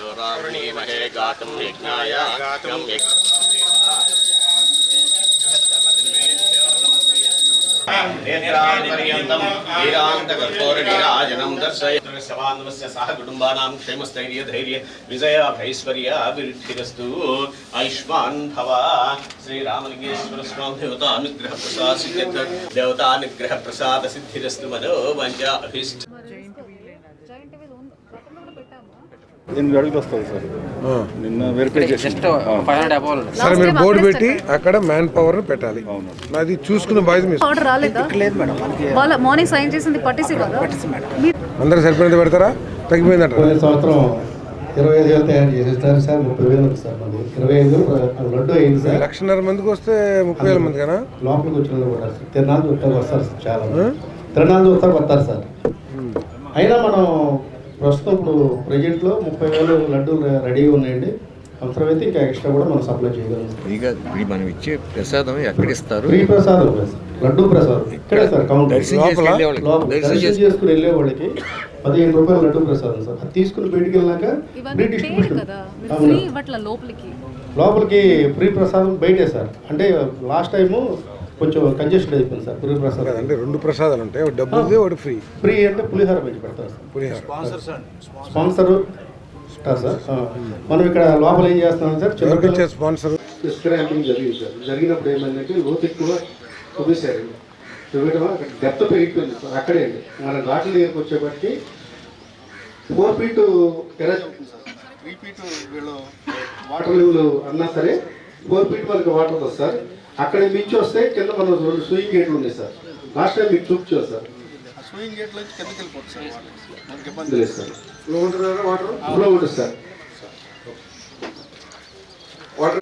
रावणीमहे गातुं यज्ञाय नेत्रापर्यन्तं वीरान्तकर्पूरनीराजनं दर्शयति सवान्वस्य सह कुटुम्बानां क्षेमस्थैर्य धैर्य विजयाभैश्वर्याभिवृद्धिरस्तु आयुष्मान् भव श्रीरामलिंगेश्वर स्वामी देवतानुग्रह प्रसाद सिद्धिरस्तु मनोवाञ्छा अभीष्ट 8 అడుగులు వస్తుంది సార్. నిన్న వెరిఫై చేసి సరే మీరు బోర్డు పెట్టి అక్కడ మ్యాన్ పవర్ పెట్టాలి. అది చూసుకున్న బాధ్యత ఆర్డర్ రాలేదా? వాళ్ళ మార్నింగ్ సైన్ చేసింది పట్టిసి కదా. అందరూ సరిపోయినంత పెడతారా? తగ్గిపోయిందంట. సంవత్సరం 25,000 తయారు చేసేస్తారు సార్. 30,000 సార్. 25,000 లడ్డు అయింది సార్. 1,00,000 మందికి వస్తే 30,000 మంది కదా లోపలికి వచ్చిన కూడా తిరణాలు చూస్తారు వస్తారు సార్. చాలా తిరణాలు చూస్తారు వస్తారు సార్. అయినా మనం ప్రస్తుతం ఇప్పుడు ప్రజెంట్లో 30,000 లడ్డూలు రెడీగా ఉన్నాయండి. అవసరమైతే ఇంకా ఎక్స్ట్రా కూడా మనం సప్లై చేయగలం. మనం ఇచ్చే ప్రసాదం ఎక్కడ ఇస్తారు? ఫ్రీ ప్రసాదం లడ్డూ ప్రసాదం ఇక్కడే సార్. కౌంటర్ దర్శనం చేసుకుని వెళ్ళే వాళ్ళకి 15 రూపాయలు లడ్డూ ప్రసాదం సార్. అది తీసుకుని బయటికి వెళ్ళాక ఫ్రీ డిస్ట్రిబ్యూషన్ లోపలికి ఫ్రీ ప్రసాదం బయటే సార్. అంటే లాస్ట్ టైము కొంచెం కంజెస్టెడ్ అయిపోయింది సార్. ఫ్రీ ప్రసాదం అంటే 2 ప్రసాదాలు ఉంటాయి, ఒకటి డబ్బుది ఒకటి ఫ్రీ. ఫ్రీ అంటే పులిహోర పెంచి పెడతారు సార్. పులిహోర స్పాన్సర్ సార్. మనం ఇక్కడ లోపల ఏం చేస్తున్నాం సార్, చిన్న స్పాన్సర్ స్క్రాంపింగ్ జరిగింది సార్. జరిగినప్పుడు ఏమైందంటే లోతు ఎక్కువ చూపించారు. చూపించడం అక్కడ డెప్త్ పెరిగిపోయింది సార్. అక్కడే అండి మన ఘాట్ల దగ్గరకు వచ్చేప్పటికి 4 ఫీట్ టెరస్ ఉంటుంది సార్. 3 ఫీట్ వీళ్ళు వాటర్ లెవెల్ అన్నా సరే 4 ఫీట్ వరకు వాటర్ వస్తుంది సార్. అక్కడ మించి వస్తే కింద మనం 2 స్వింగ్ గేట్లు ఉన్నాయి సార్. లాస్ట్ టైం మీకు చూపించారు సార్. ఆ స్వింగ్ గేట్ నుంచి కిందకి వెళ్ళిపోతుంది సార్. మనకి ఇబ్బంది లేదు సార్. ఫ్లో ఉంటుంది కదా వాటర్ ఫ్లో ఉంటుంది సార్. వాటర్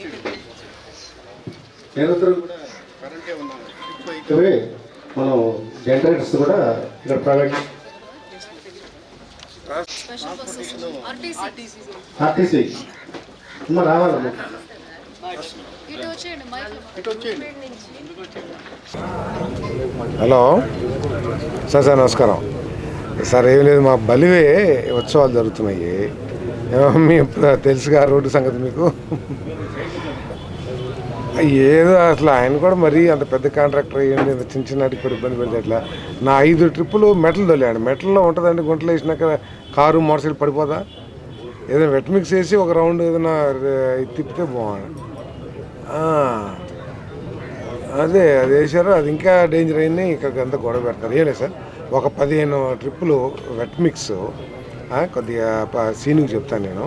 నిరంతరం కూడా కరెంటే ఉన్నాం. మనం జనరేటర్స్ కూడా ఇక్కడ ప్రైవేట్ ఆర్టీసీ రావాలమ్మా. హలో సార్ నమస్కారం సార్. ఏం లేదు, మా బలివే ఉత్సవాలు జరుగుతున్నాయి. మీ తెలుసుగా రోడ్డు సంగతి మీకు. ఏదో అసలు ఆయన కూడా మరీ అంత పెద్ద కాంట్రాక్టర్ అయ్యండి, చిన్న చిన్నటికి కూడా ఇబ్బంది పెడితే ఎట్లా. నా 5 ట్రిప్పులు మెటల్ తొలేడు. మెటల్లో ఉంటుందండి, గుంటలు వేసినాక కారు మోటార్ సైకిల్ పడిపోదా? ఏదైనా వెట్ మిక్స్ వేసి ఒక రౌండ్ ఏదైనా తిప్పితే బాగుంది. అది వేసారు, అది ఇంకా డేంజర్ అయింది. ఇక్కడికి అంతా గొడవ పెడతారు. ఏం లేదు సార్, ఒక 15 ట్రిప్పులు వెట్ మిక్స్ కొద్దిగా సీనింగ్ చెప్తాను నేను.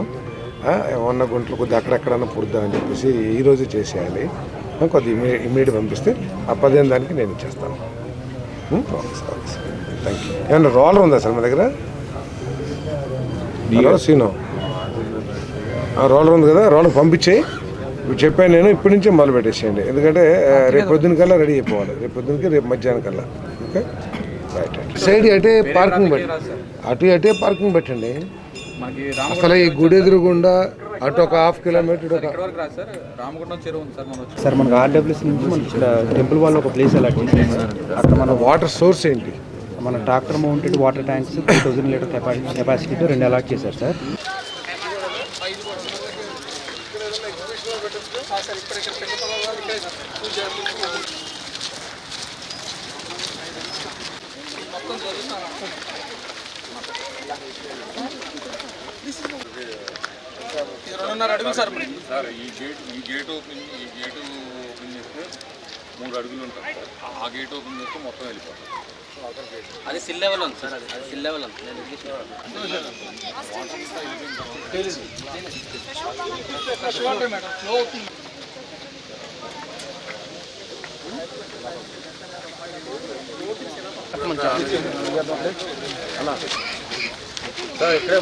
ఉన్న గుంటలు కొద్దిగా అక్కడెక్కడన్నా పుడుద్దామని చెప్పేసి ఈరోజు చేసేయాలి. కొద్దిగా ఇమీడియట్ పంపిస్తే ఆ 15 దానికి నేను ఇచ్చేస్తాను. Thank you. ఏమన్నా రోలర్ ఉందా సార్ మా దగ్గర? హలో సీను, రోలర్ ఉంది కదా, రోలర్ పంపించేయి. చెప్పాను నేను, ఇప్పటి నుంచే మొదలు పెట్టేసేయండి. ఎందుకంటే రేపు పొద్దున కల్లా రెడీ అయిపోవాలి. రేపు పొద్దునకి రేపు మధ్యాహ్నం కల్లా. Okay right. సైడ్ అటే పార్కింగ్ అటే పార్కింగ్ పెట్టండి. అసలు ఈ గుడి ఎదురుగుండా అటు ఒక 1/2 కిలోమీటర్ సార్. మనకు ఆర్డబ్ల్యూసీ నుంచి మనకి ఇక్కడ టెంపుల్ వాళ్ళు ఒక ప్లేస్ అలాట్ చేసాం సార్. అక్కడ మన వాటర్ సోర్స్ ఏంటి? మన tractor mounted water tanks 3000 litre కెపాసిటీతో 2 అలాట్ చేశారు సార్. సార్ ఈ గేట్ ఓపెన్ చేస్తే 3 అడుగులు ఉంటాయి. ఆ గేట్ ఓపెన్ చేస్తే మొత్తం వెళ్ళిపోతుంది. అది సిల్ లెవెల్ ఉంది సార్. అది సిల్ లెవెల్ ఉంది. సార్ ఇక్కడే